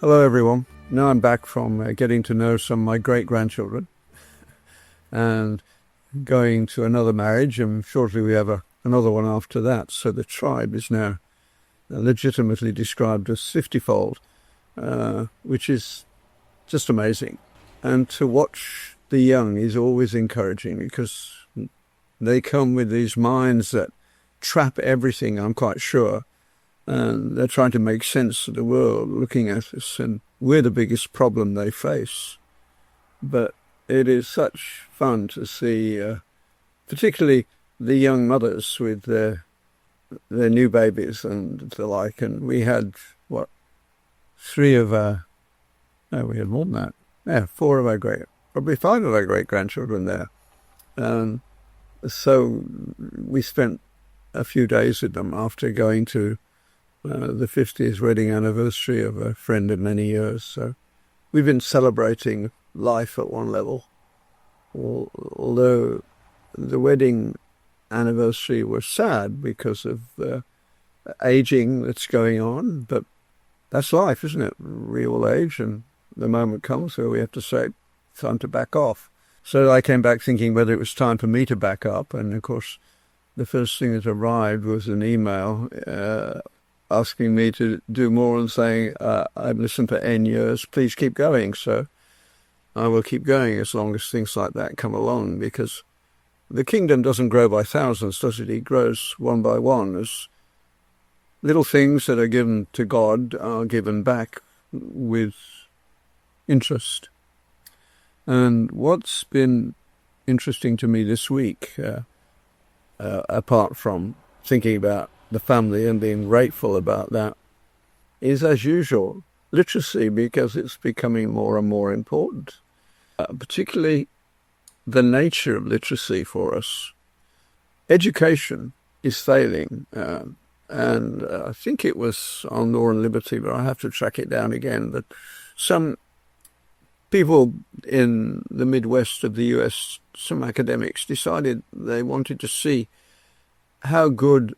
Hello everyone. Now I'm back from getting to know some of my great-grandchildren and going to another marriage, and shortly we have another one after that. So the tribe is now legitimately described as 50-fold, which is just amazing. And to watch the young is always encouraging because they come with these minds that trap everything, I'm quite sure. And they're trying to make sense of the world, looking at us, and we're the biggest problem they face. But it is such fun to see, particularly the young mothers with their new babies and the like. And we had, we had more than that. Yeah, probably 5 of our great-grandchildren there. So we spent a few days with them after going to the 50th wedding anniversary of a friend of many years. So we've been celebrating life at one level, although the wedding anniversary was sad because of the aging that's going on. But that's life, isn't it? We all age, and the moment comes where we have to say, time to back off. So I came back thinking whether it was time for me to back up, and of course the first thing that arrived was an email asking me to do more and saying, I've listened for N years, please keep going. So I will keep going as long as things like that come along, because the kingdom doesn't grow by thousands, does it? It grows one by one, as little things that are given to God are given back with interest. And what's been interesting to me this week, apart from thinking about the family and being grateful about that, is, as usual, literacy, because it's becoming more and more important, particularly the nature of literacy for us. Education is failing, and I think it was on Law and Liberty, but I have to track it down again, that some people in the Midwest of the US, some academics, decided they wanted to see how good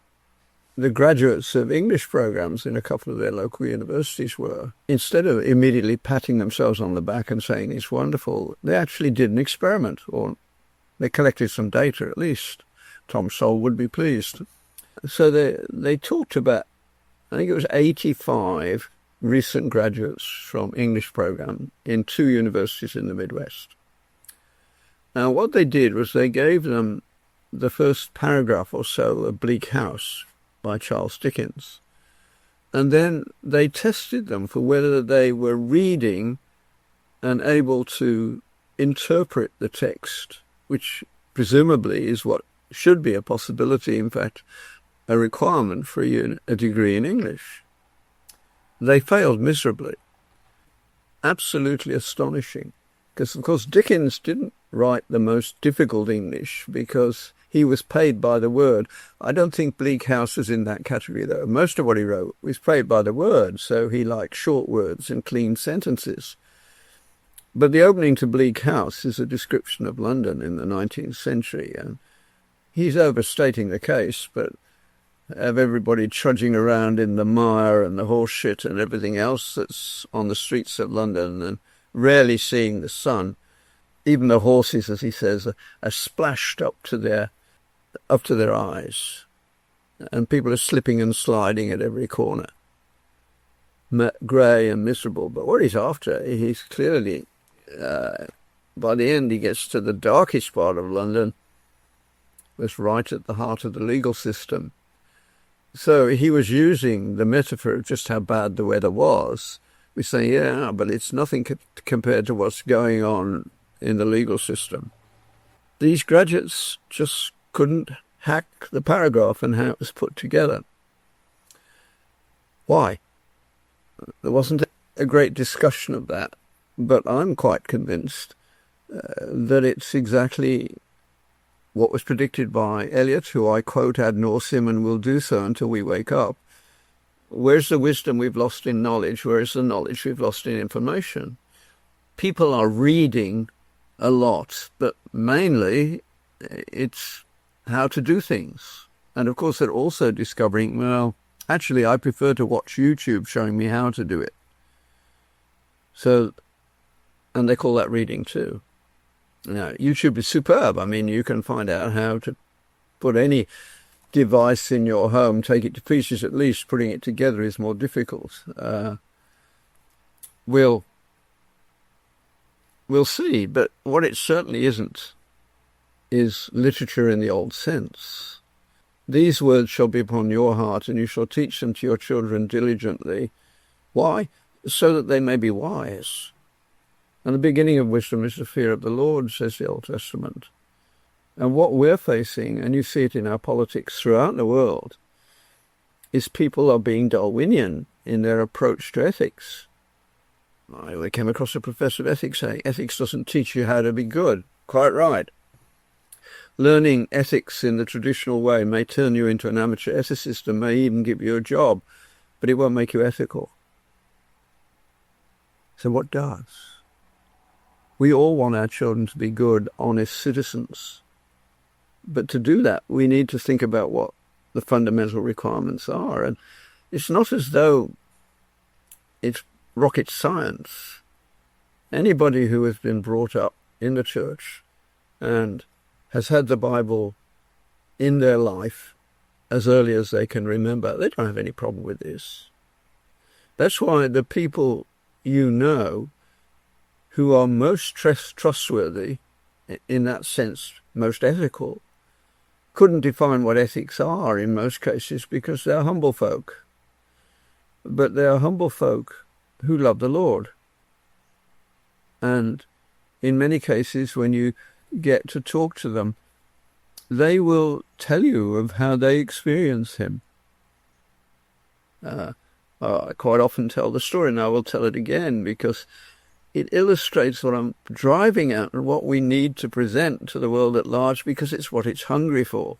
the graduates of English programs in a couple of their local universities were. Instead of immediately patting themselves on the back and saying it's wonderful, they actually did an experiment, or they collected some data at least. Tom Sowell would be pleased. So they talked about, I think it was 85 recent graduates from English program in 2 universities in the Midwest. Now what they did was they gave them the first paragraph or so of Bleak House by Charles Dickens, and then they tested them for whether they were reading and able to interpret the text, which presumably is what should be a possibility, in fact a requirement for a degree in English. They failed miserably. Absolutely astonishing, because of course Dickens didn't write the most difficult English because he was paid by the word. I don't think Bleak House is in that category, though. Most of what he wrote was paid by the word, so he liked short words and clean sentences. But the opening to Bleak House is a description of London in the 19th century, and he's overstating the case, but of everybody trudging around in the mire and the horse shit and everything else that's on the streets of London, and rarely seeing the sun. Even the horses, as he says, are splashed up to their eyes, and people are slipping and sliding at every corner, grey and miserable. But what he's after, he's clearly, by the end he gets to the darkest part of London, was right at the heart of the legal system. So he was using the metaphor of just how bad the weather was. We say, yeah, but it's nothing compared to what's going on in the legal system. These graduates just couldn't hack the paragraph and how it was put together. Why? There wasn't a great discussion of that, but I'm quite convinced that it's exactly what was predicted by Eliot, who I quote ad nauseum and will do so until we wake up. Where's the wisdom we've lost in knowledge? Where's the knowledge we've lost in information? People are reading a lot, but mainly it's how to do things. And of course they're also discovering, well, actually I prefer to watch YouTube showing me how to do it. So, and they call that reading too. Now, YouTube is superb. I mean, you can find out how to put any device in your home, take it to pieces at least. Putting it together is more difficult. We'll see, but what it certainly isn't is literature in the old sense. These words shall be upon your heart, and you shall teach them to your children diligently. Why? So that they may be wise. And the beginning of wisdom is the fear of the Lord, says the Old Testament. And what we're facing, and you see it in our politics throughout the world, is people are being Darwinian in their approach to ethics. I came across a professor of ethics saying, ethics doesn't teach you how to be good. Quite right. Learning ethics in the traditional way may turn you into an amateur ethicist and may even give you a job, but it won't make you ethical. So what does? We all want our children to be good, honest citizens. But to do that, we need to think about what the fundamental requirements are. And it's not as though it's rocket science. Anybody who has been brought up in the church and has had the Bible in their life as early as they can remember, they don't have any problem with this. That's why the people you know who are most trustworthy, in that sense, most ethical, couldn't define what ethics are in most cases because they're humble folk. But they're humble folk who love the Lord. And in many cases, when you get to talk to them, they will tell you of how they experience him. I quite often tell the story, and I will tell it again because it illustrates what I'm driving at and what we need to present to the world at large because it's what it's hungry for.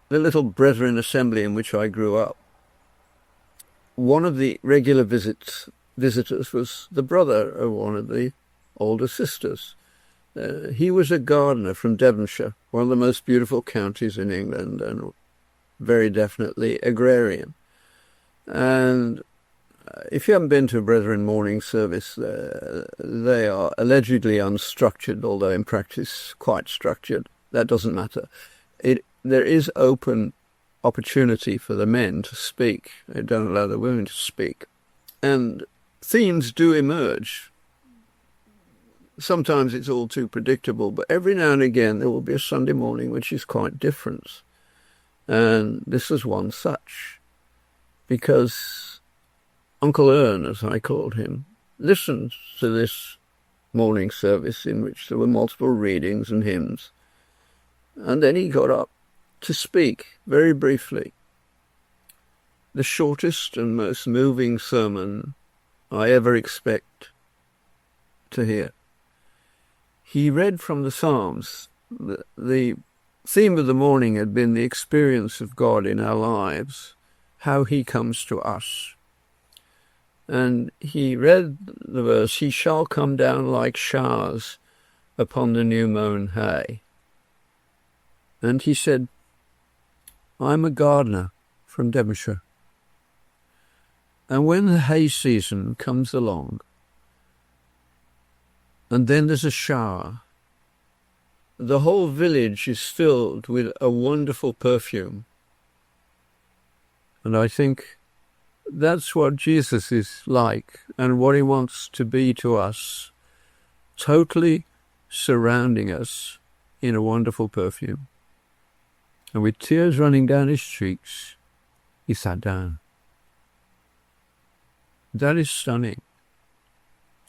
The little Brethren assembly in which I grew up, one of the regular visitors was the brother of one of the older sisters. He was a gardener from Devonshire, one of the most beautiful counties in England, and very definitely agrarian. And if you haven't been to a Brethren morning service, they are allegedly unstructured, although in practice quite structured. That doesn't matter. There is open opportunity for the men to speak. They don't allow the women to speak. And themes do emerge. Sometimes it's all too predictable, but every now and again there will be a Sunday morning which is quite different. And this was one such, because Uncle Ern, as I called him, listened to this morning service in which there were multiple readings and hymns. And then he got up to speak very briefly. The shortest and most moving sermon I ever expect to hear. He read from the Psalms. The theme of the morning had been the experience of God in our lives, how he comes to us. And he read the verse, he shall come down like showers upon the new mown hay. And he said, I'm a gardener from Devonshire. And when the hay season comes along, and then there's a shower, the whole village is filled with a wonderful perfume. And I think that's what Jesus is like and what he wants to be to us, totally surrounding us in a wonderful perfume. And with tears running down his cheeks, he sat down. That is stunning,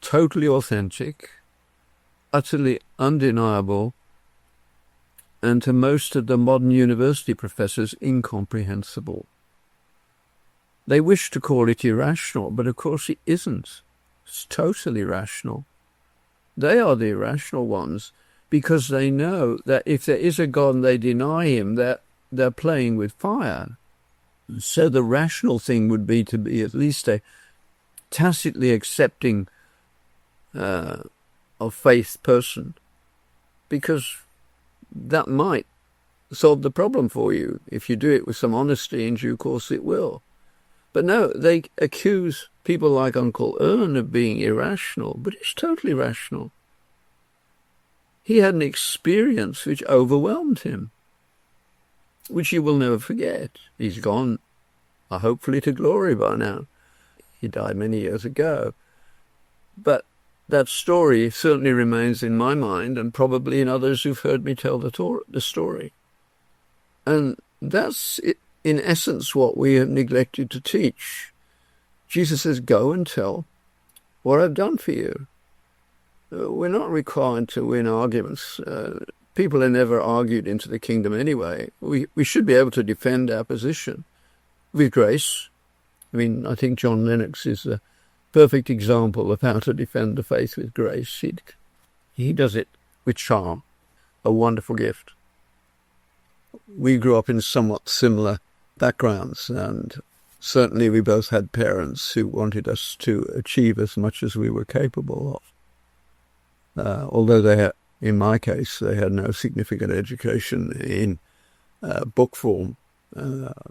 totally authentic, utterly undeniable, and to most of the modern university professors incomprehensible. They wish to call it irrational, but of course it isn't. It's totally rational. They are the irrational ones because they know that if there is a God and they deny him, they're playing with fire. So the rational thing would be to be at least a tacitly accepting of faith person, because that might solve the problem for you. If you do it with some honesty, in due course it will. But no, they accuse people like Uncle Ern of being irrational, but he's totally rational. He had an experience which overwhelmed him, which he will never forget. He's gone, hopefully, to glory by now. He died many years ago. But that story certainly remains in my mind, and probably in others who've heard me tell the story. And that's, in essence, what we have neglected to teach. Jesus says, go and tell what I've done for you. We're not required to win arguments. People are never argued into the kingdom anyway. We should be able to defend our position with grace. I mean, I think John Lennox is a perfect example of how to defend the faith with grace. He does it with charm, a wonderful gift. We grew up in somewhat similar backgrounds, and certainly we both had parents who wanted us to achieve as much as we were capable of. Although in my case, they had no significant education in book form,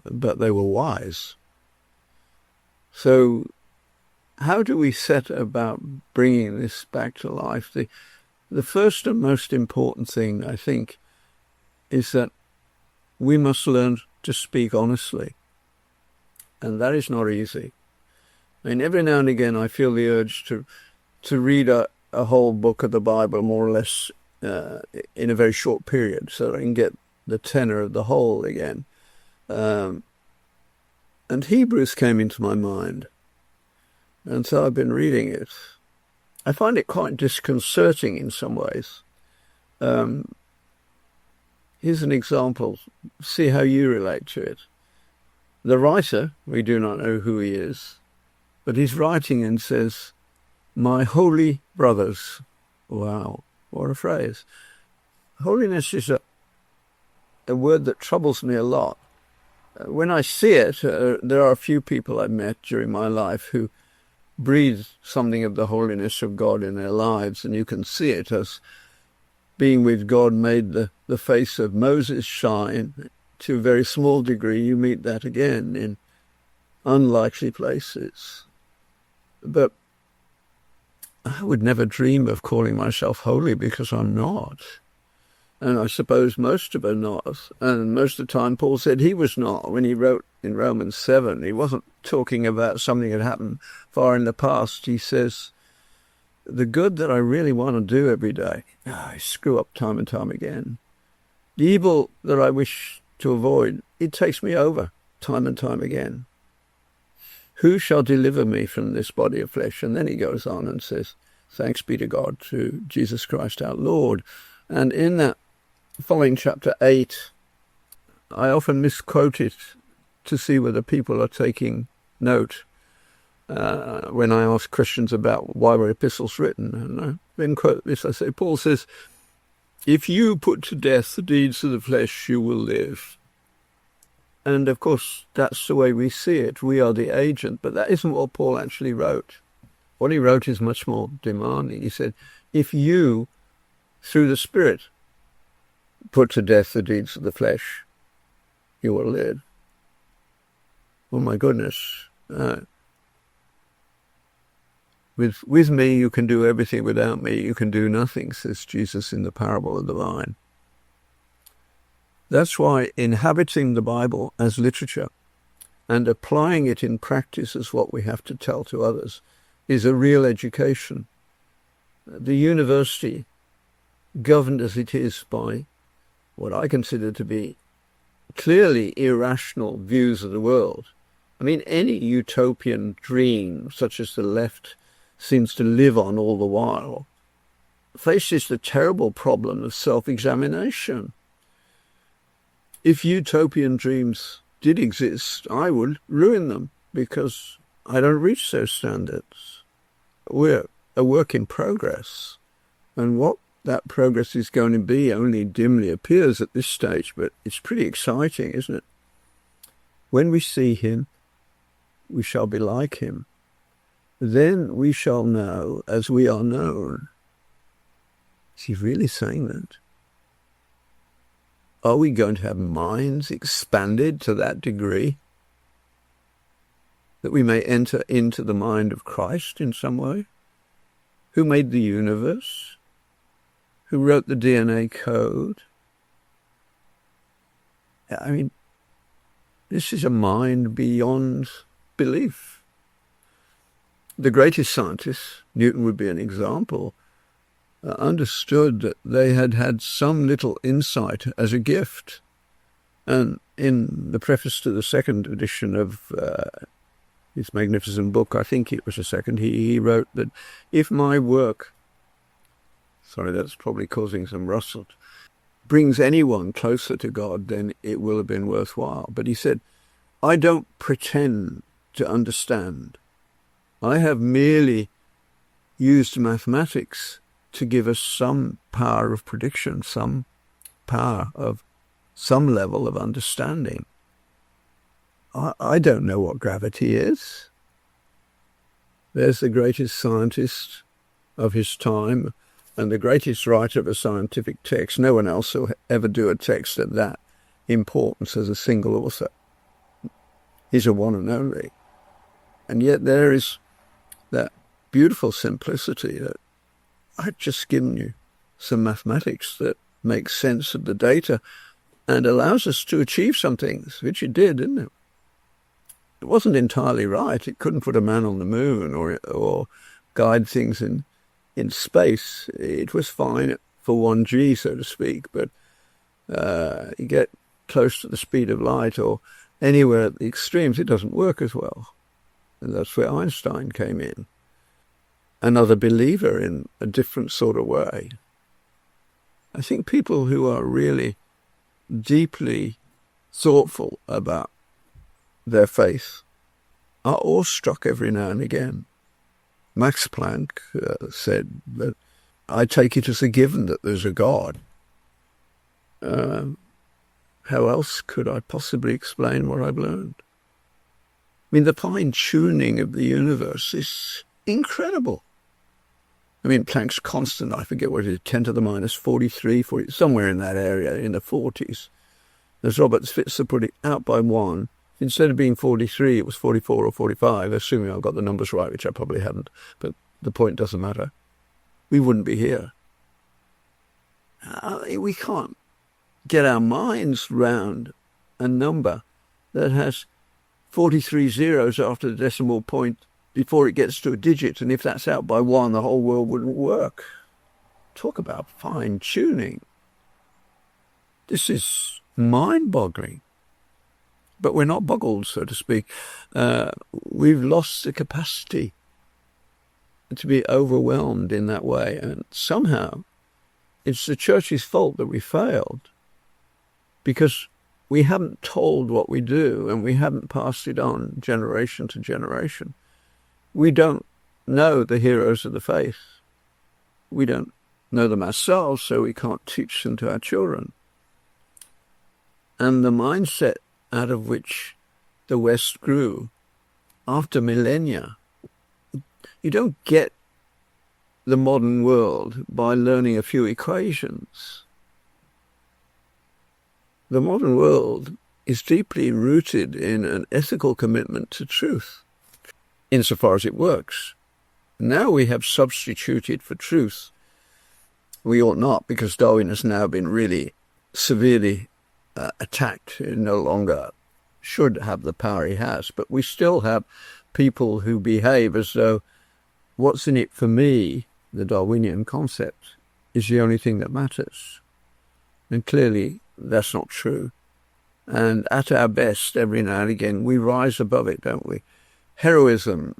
but they were wise. So how do we set about bringing this back to life? The first and most important thing, I think, is that we must learn to speak honestly. And that is not easy. I mean, every now and again I feel the urge to read a whole book of the Bible, more or less, in a very short period, so I can get the tenor of the whole again. And Hebrews came into my mind. And so I've been reading it. I find it quite disconcerting in some ways. Here's an example. See how you relate to it. The writer, we do not know who he is, but he's writing and says, my holy brothers. Wow, what a phrase. Holiness is a word that troubles me a lot. When I see it, there are a few people I've met during my life who breathe something of the holiness of God in their lives, and you can see it as being with God made the face of Moses shine. To a very small degree, you meet that again in unlikely places. But I would never dream of calling myself holy, because I'm not. And I suppose most of us are not. And most of the time Paul said he was not. When he wrote in Romans 7, he wasn't talking about something that happened far in the past. He says, the good that I really want to do every day, I screw up time and time again. The evil that I wish to avoid, it takes me over time and time again. Who shall deliver me from this body of flesh? And then he goes on and says, thanks be to God, through Jesus Christ our Lord. And in that following chapter 8, I often misquote it to see whether people are taking note when I ask questions about why were epistles written. And I then quote this, I say, Paul says, if you put to death the deeds of the flesh, you will live. And of course, that's the way we see it. We are the agent, but that isn't what Paul actually wrote. What he wrote is much more demanding. He said, if you, through the Spirit, put to death the deeds of the flesh, you will live. Oh my goodness. With me you can do everything, without me you can do nothing, says Jesus in the parable of the vine. That's why inhabiting the Bible as literature and applying it in practice as what we have to tell to others is a real education. The university, governed as it is by what I consider to be clearly irrational views of the world. I mean, any utopian dream, such as the left seems to live on all the while, faces the terrible problem of self-examination. If utopian dreams did exist, I would ruin them, because I don't reach those standards. We're a work in progress, and what that progress is going to be only dimly appears at this stage, but it's pretty exciting, isn't it? When we see him, we shall be like him. Then we shall know as we are known. Is he really saying that? Are we going to have minds expanded to that degree? that we may enter into the mind of Christ in some way, who made the universe, who wrote the DNA code. I mean, this is a mind beyond belief. The greatest scientists, Newton would be an example, understood that they had had some little insight as a gift. And in the preface to the second edition of his magnificent book, I think it was the second, he wrote that if my work, sorry, that's probably causing some rustle, brings anyone closer to God, then it will have been worthwhile. But he said, I don't pretend to understand. I have merely used mathematics to give us some power of prediction, some power of some level of understanding. I don't know what gravity is. There's the greatest scientist of his time and the greatest writer of a scientific text. No one else will ever do a text of that importance as a single author. He's a one and only. And yet there is that beautiful simplicity that I've just given you some mathematics that makes sense of the data and allows us to achieve some things, which it did, didn't it? It wasn't entirely right. It couldn't put a man on the moon or guide things in space. It was fine for 1G, so to speak, but you get close to the speed of light or anywhere at the extremes, it doesn't work as well. And that's where Einstein came in. Another believer in a different sort of way. I think people who are really deeply thoughtful about their faith are awestruck every now and again. Max Planck said that I take it as a given that there's a God. How else could I possibly explain what I've learned? I mean, the fine-tuning of the universe is incredible. I mean, Planck's constant, I forget what it is, 10 to the minus 43, 40, somewhere in that area, in the 40s. As Robert Spitzer put it, out by one. Instead of being 43, it was 44 or 45, assuming I got the numbers right, which I probably hadn't. But the point doesn't matter. We wouldn't be here. We can't get our minds round a number that has 43 zeros after the decimal point before it gets to a digit, and if that's out by one, the whole world wouldn't work. Talk about fine-tuning. This is mind-boggling. But we're not boggled, so to speak. We've lost the capacity to be overwhelmed in that way, and somehow it's the church's fault that we failed, because we haven't told what we do, and we haven't passed it on generation to generation. We don't know the heroes of the faith. We don't know them ourselves, so we can't teach them to our children. And the mindset out of which the West grew after millennia, you don't get the modern world by learning a few equations. The modern world is deeply rooted in an ethical commitment to truth, insofar as it works. Now we have substituted for truth. We ought not, because Darwin has now been really severely attacked. He no longer should have the power he has, but we still have people who behave as though what's in it for me, the Darwinian concept, is the only thing that matters. And clearly that's not true. And at our best, every now and again, we rise above it, don't we? Heroism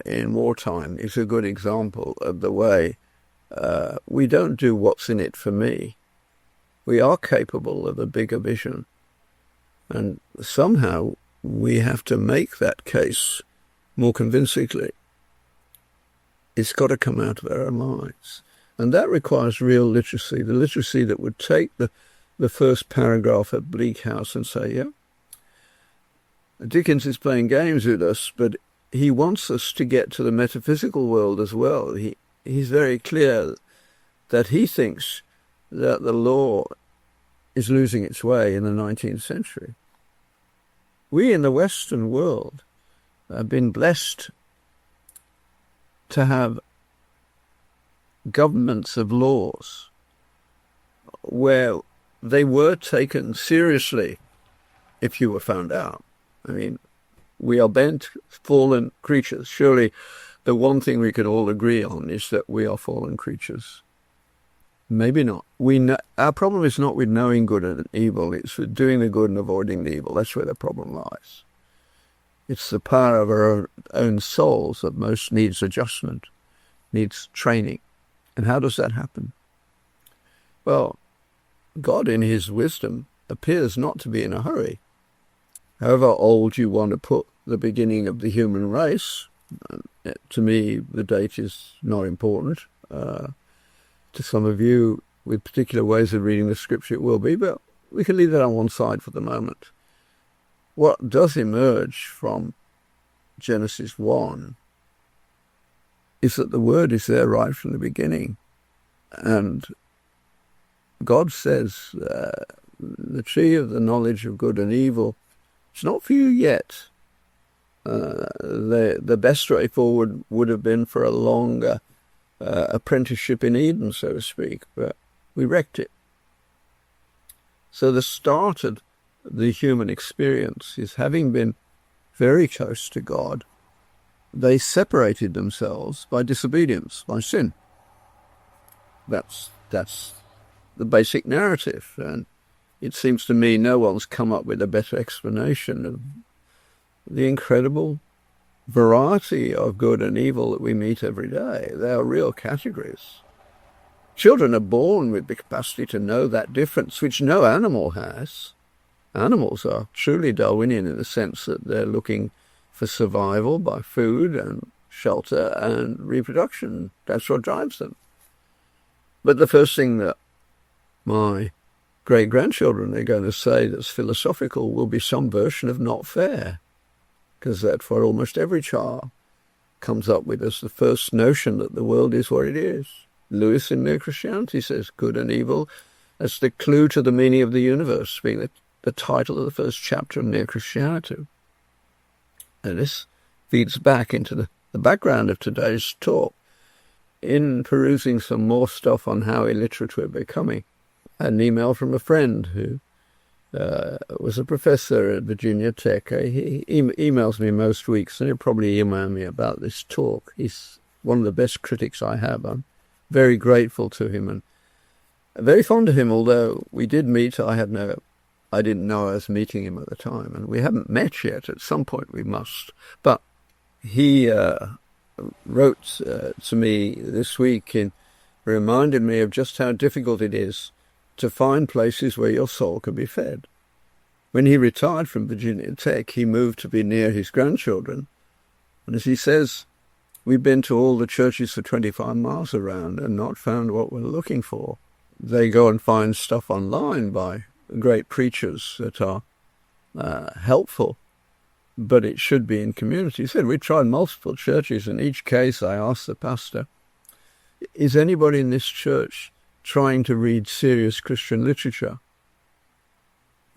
in wartime is a good example of the way we don't do what's in it for me. We are capable of a bigger vision. And somehow we have to make that case more convincingly. It's got to come out of our minds. And that requires real literacy, the literacy that would take the first paragraph of Bleak House and say, yeah, Dickens is playing games with us, but he wants us to get to the metaphysical world as well. He's very clear that he thinks that the law is losing its way in the 19th century. We in the Western world been blessed to have governments of laws where they were taken seriously if you were found out. I mean, we are bent, fallen creatures. Surely the one thing we can all agree on is that we are fallen creatures. Maybe not. Our problem is not with knowing good and evil. It's with doing the good and avoiding the evil. That's where the problem lies. It's the power of our own souls that most needs adjustment, needs training. And how does that happen? Well, God in his wisdom appears not to be in a hurry. However old you want to put the beginning of the human race, to me the date is not important. To some of you, with particular ways of reading the scripture, it will be, but we can leave that on one side for the moment. What does emerge from Genesis 1 is that the word is there right from the beginning. And God says, the tree of the knowledge of good and evil, it's not for you yet. The best way forward would have been for a longer apprenticeship in Eden, so to speak, but we wrecked it. So the start of the human experience is, having been very close to God, they separated themselves by disobedience, by sin. That's the basic narrative, and it seems to me no one's come up with a better explanation of the incredible variety of good and evil that we meet every day. They are real categories. Children are born with the capacity to know that difference, which no animal has. Animals are truly Darwinian in the sense that they're looking for survival by food and shelter and reproduction. That's what drives them. But the first thing that my great-grandchildren are going to say that's philosophical will be some version of not fair, because that's what almost every child comes up with as the first notion that the world is what it is. Lewis in Mere Christianity says good and evil as the clue to the meaning of the universe, being the title of the first chapter of Mere Christianity. And this feeds back into the background of today's talk. In perusing some more stuff on how illiterate we're becoming, I had an email from a friend who was a professor at Virginia Tech. He emails me most weeks, and he'll probably email me about this talk. He's one of the best critics I have. I'm very grateful to him and very fond of him, although we did meet. I didn't know I was meeting him at the time, and we haven't met yet. At some point we must. But he wrote to me this week and reminded me of just how difficult it is to find places where your soul can be fed. When he retired from Virginia Tech, he moved to be near his grandchildren. And as he says, we've been to all the churches for 25 miles around and not found what we're looking for. They go and find stuff online by great preachers that are helpful, but it should be in community. He said, we tried multiple churches. In each case, I asked the pastor, is anybody in this church trying to read serious Christian literature?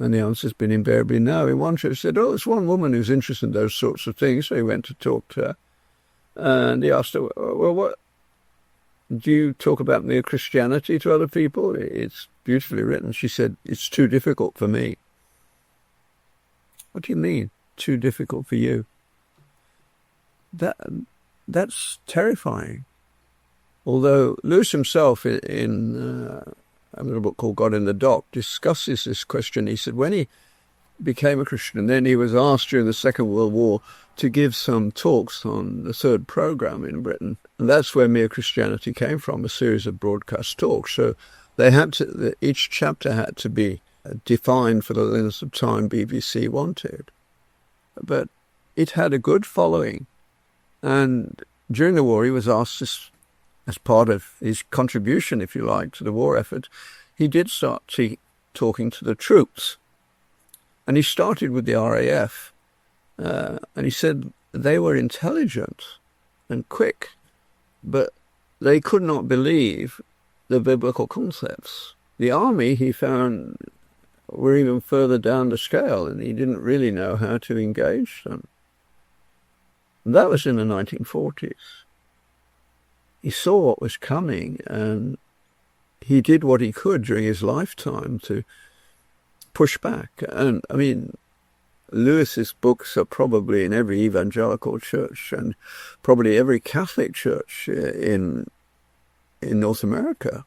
And the answer's been invariably no. In one church, said, there's one woman who's interested in those sorts of things. So he went to talk to her. And he asked her, well, what do you talk about mere Christianity to other people? It's beautifully written. She said, it's too difficult for me. What do you mean, too difficult for you? That's terrifying. Although Lewis himself, in a little book called God in the Dock, discusses this question. He said when he became a Christian, then he was asked during the Second World War to give some talks on the third program in Britain. And that's where Mere Christianity came from, a series of broadcast talks. So they had to, each chapter had to be defined for the length of time BBC wanted. But it had a good following. And during the war, he was asked this, as part of his contribution, if you like, to the war effort, he did start talking to the troops. And he started with the RAF. And he said they were intelligent and quick, but they could not believe the biblical concepts. The army, he found, were even further down the scale, and he didn't really know how to engage them. That was in the 1940s. He saw what was coming, and he did what he could during his lifetime to push back. And I mean, Lewis's books are probably in every evangelical church and probably every Catholic church in North America.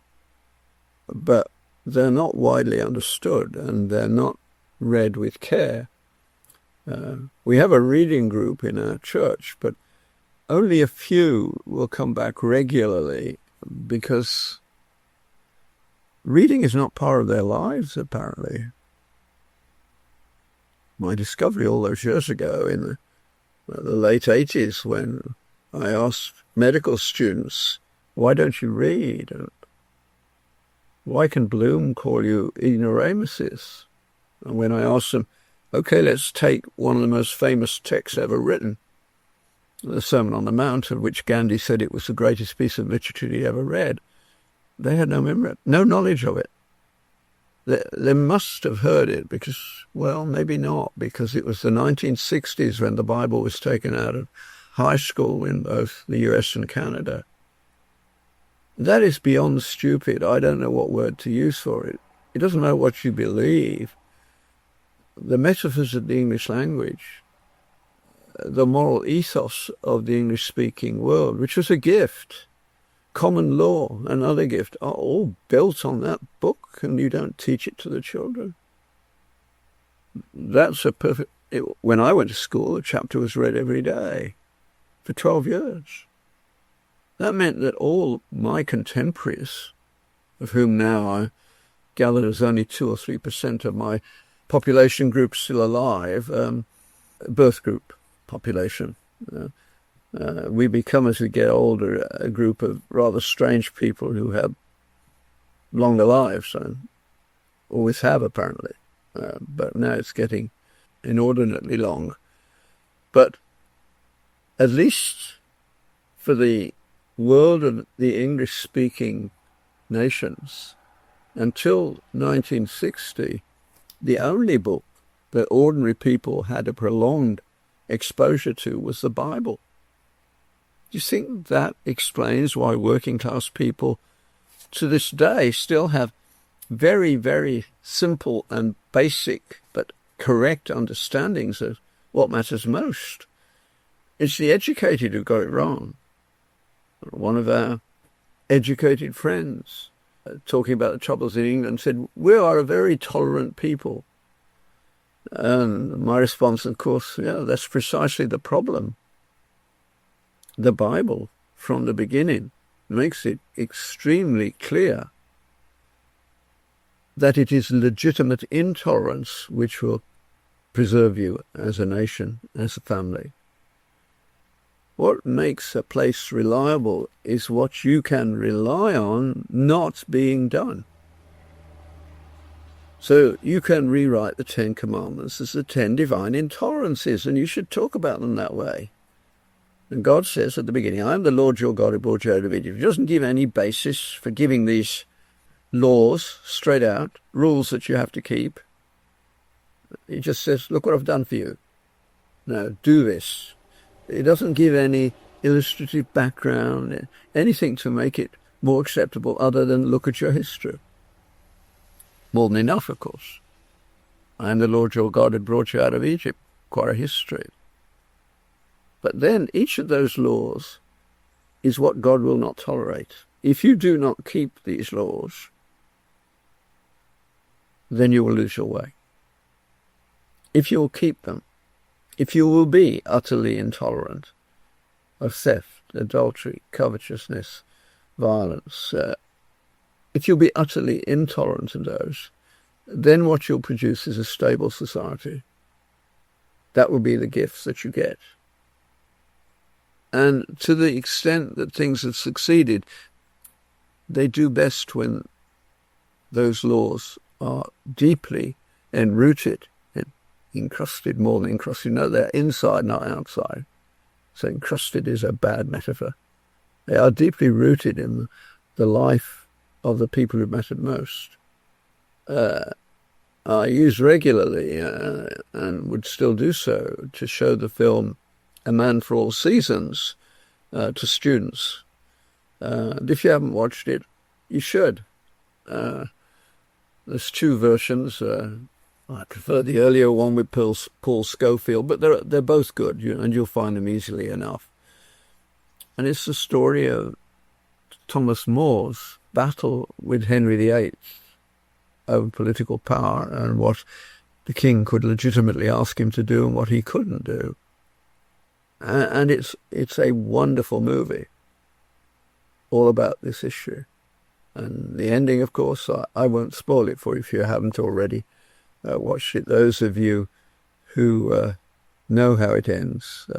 But they're not widely understood, and they're not read with care. We have a reading group in our church, but only a few will come back regularly because reading is not part of their lives, apparently. My discovery all those years ago in the late 80s, when I asked medical students, why don't you read? Why can Bloom call you ignoramuses? And when I asked them, okay, let's take one of the most famous texts ever written, the Sermon on the Mount, of which Gandhi said it was the greatest piece of literature he ever read, they had no memory, no knowledge of it. They must have heard it because, well, maybe not, because it was the 1960s when the Bible was taken out of high school in both the US and Canada. That is beyond stupid. I don't know what word to use for it. It doesn't matter what you believe. The metaphors of the English language, the moral ethos of the English-speaking world, which was a gift, common law, another gift, are all built on that book, and you don't teach it to the children. That's a perfect... When I went to school, a chapter was read every day for 12 years. That meant that all my contemporaries, of whom now I gather there's only 2 or 3% of my population group still alive, birth group population, we become, as we get older, a group of rather strange people who have longer lives, and always have, apparently. But now it's getting inordinately long. But at least for the world of the English-speaking nations, until 1960, the only book that ordinary people had a prolonged exposure to was the Bible. Do you think that explains why working-class people to this day still have very, very simple and basic but correct understandings of what matters most? It's the educated who got it wrong. One of our educated friends, talking about the troubles in England, said, we are a very tolerant people. And my response, of course, yeah, that's precisely the problem. The Bible, from the beginning, makes it extremely clear that it is legitimate intolerance which will preserve you as a nation, as a family. What makes a place reliable is what you can rely on not being done. So you can rewrite the 10 Commandments as the 10 divine intolerances, and you should talk about them that way. And God says at the beginning, I am the Lord your God who brought you out of Egypt. He doesn't give any basis for giving these laws straight out, rules that you have to keep. He just says, look what I've done for you. Now, do this. It doesn't give any illustrative background, anything to make it more acceptable other than look at your history. More than enough, of course. I am the Lord your God who brought you out of Egypt. Quite a history. But then each of those laws is what God will not tolerate. If you do not keep these laws, then you will lose your way. If you will keep them, if you will be utterly intolerant of theft, adultery, covetousness, violence, if you'll be utterly intolerant of those, then what you'll produce is a stable society. That will be the gifts that you get. And to the extent that things have succeeded, they do best when those laws are deeply enrooted, encrusted, more than encrusted. No, they're inside, not outside. So encrusted is a bad metaphor. They are deeply rooted in the life of the people who mattered most. I use regularly, and would still do so, to show the film A Man for All Seasons to students. And if you haven't watched it, you should. There's two versions. I prefer the earlier one with Paul Scofield, but they're both good, and you'll find them easily enough. And it's the story of Thomas More's battle with Henry VIII over political power and what the king could legitimately ask him to do and what he couldn't do. And it's a wonderful movie, all about this issue. And the ending, of course, I won't spoil it for you if you haven't already watched it. Those of you who know how it ends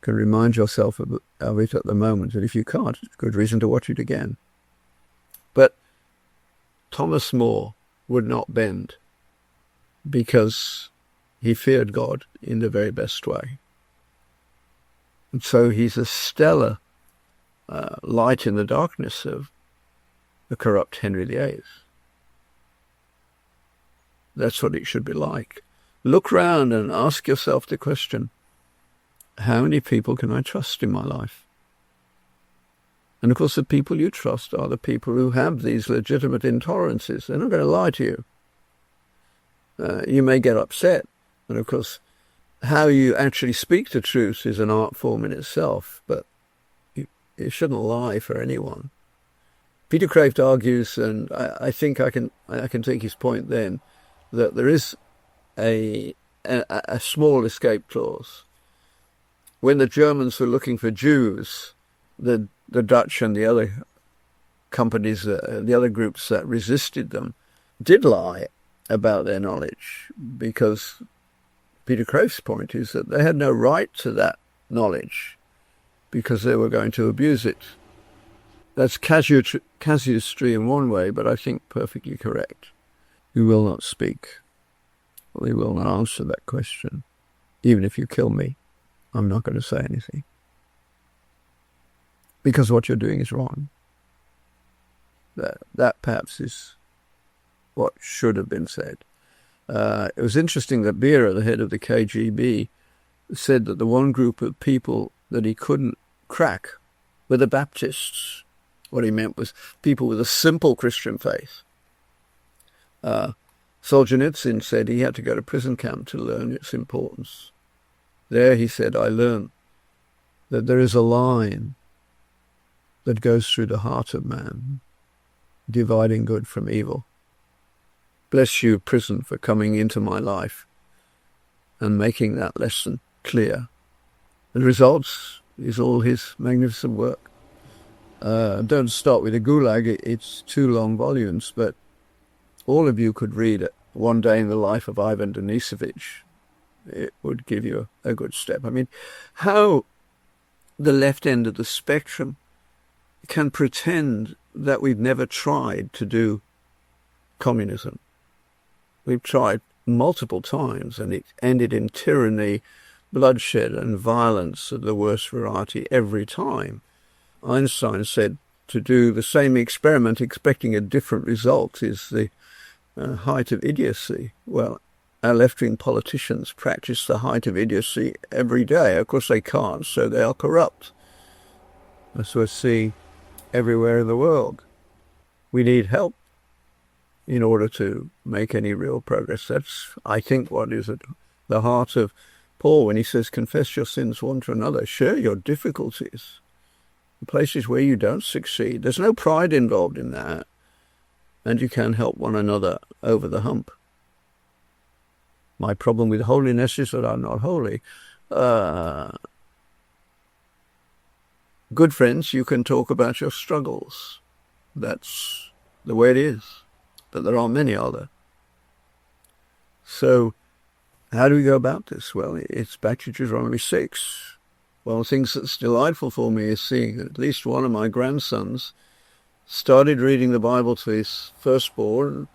can remind yourself of it at the moment. And if you can't, it's a good reason to watch it again. But Thomas More would not bend because he feared God in the very best way. And so he's a stellar light in the darkness of the corrupt Henry VIII. That's what it should be like. Look round and ask yourself the question, how many people can I trust in my life? And of course the people you trust are the people who have these legitimate intolerances. They're not going to lie to you. You may get upset, and of course how you actually speak the truth is an art form in itself, but you shouldn't lie for anyone. Peter Kraft argues, and I think I can take his point then, that there is a small escape clause. When the Germans were looking for Jews, the Dutch and the other companies, the other groups that resisted them, did lie about their knowledge, because Peter Kraft's point is that they had no right to that knowledge because they were going to abuse it. That's casuistry in one way, but I think perfectly correct. We will not speak. We will not answer that question. Even if you kill me, I'm not going to say anything. Because what you're doing is wrong. That perhaps is what should have been said. It was interesting that Beer, the head of the KGB, said that the one group of people that he couldn't crack were the Baptists. What he meant was people with a simple Christian faith. Solzhenitsyn said he had to go to prison camp to learn its importance. There, he said, I learned that there is a line that goes through the heart of man, dividing good from evil. Bless you, prison, for coming into my life and making that lesson clear. The results is all his magnificent work. Don't start with the Gulag, it's 2 long volumes, but all of you could read it. One Day in the Life of Ivan Denisovich. It would give you a good step. I mean, how the left end of the spectrum can pretend that we've never tried to do communism. We've tried multiple times, and it ended in tyranny, bloodshed, and violence of the worst variety every time. Einstein said to do the same experiment expecting a different result is the height of idiocy. Well, our left-wing politicians practice the height of idiocy every day. Of course they can't, so they are corrupt. As we're seeing everywhere in the world. We need help in order to make any real progress. That's, I think, what is at the heart of Paul when he says, confess your sins one to another, share your difficulties, the places where you don't succeed. There's no pride involved in that, and you can help one another over the hump. My problem with holiness is that I'm not holy. Good friends, you can talk about your struggles. That's the way it is. But there are many other. So, how do we go about this? Well, it's back to Deuteronomy 6. One of the things that's delightful for me is seeing that at least one of my grandsons started reading the Bible to his firstborn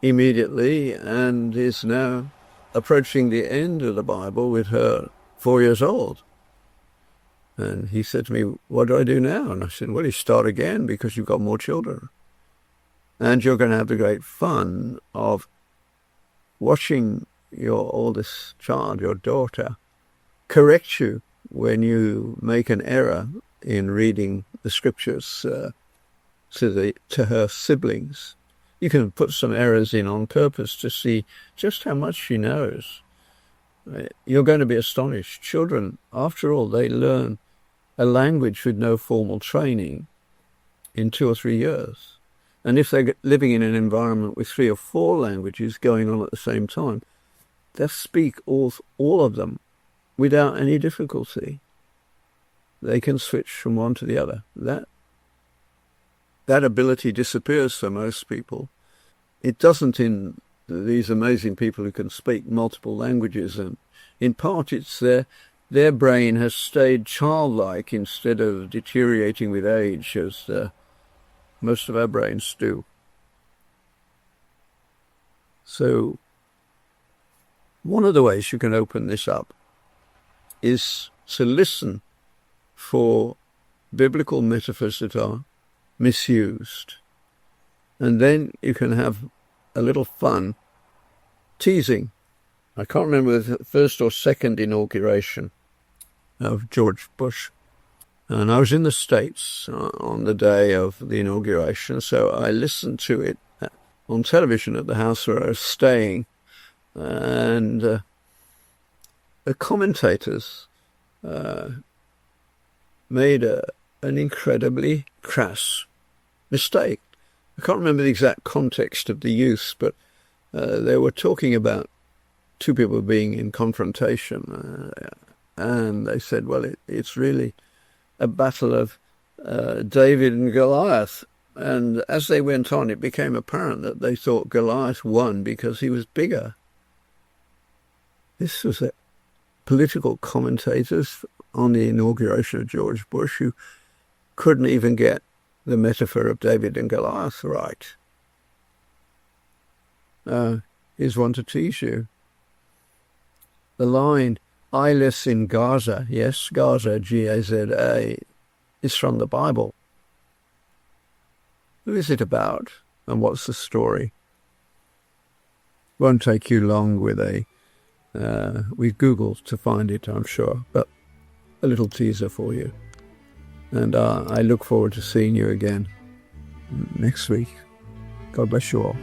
immediately and is now approaching the end of the Bible with her 4 years old. And he said to me, what do I do now? And I said, well, you start again because you've got more children. And you're going to have the great fun of watching your oldest child, your daughter, correct you when you make an error in reading the scriptures to her siblings. You can put some errors in on purpose to see just how much she knows. You're going to be astonished. Children, after all, they learn a language with no formal training in 2 or 3 years. And if they're living in an environment with 3 or 4 languages going on at the same time, they'll speak all of them without any difficulty. They can switch from one to the other. That ability disappears for most people. It doesn't in these amazing people who can speak multiple languages, and in part it's their brain has stayed childlike instead of deteriorating with age, as most of our brains do. So one of the ways you can open this up is to listen for biblical metaphors that are misused. And then you can have a little fun teasing. I can't remember the first or second inauguration of George Bush. And I was in the States on the day of the inauguration, so I listened to it on television at the house where I was staying. And the commentators made an incredibly crass mistake. I can't remember the exact context of the use, but they were talking about 2 people being in confrontation, and they said, well, it's really a battle of David and Goliath. And as they went on, it became apparent that they thought Goliath won because he was bigger. This was political commentators on the inauguration of George Bush who couldn't even get the metaphor of David and Goliath right. Here's one to tease you. The line, eyeless in Gaza, yes, Gaza, G-A-Z-A, is from the Bible. Who is it about, and what's the story? Won't take you long with Google to find it, I'm sure, but a little teaser for you. And I look forward to seeing you again next week. God bless you all.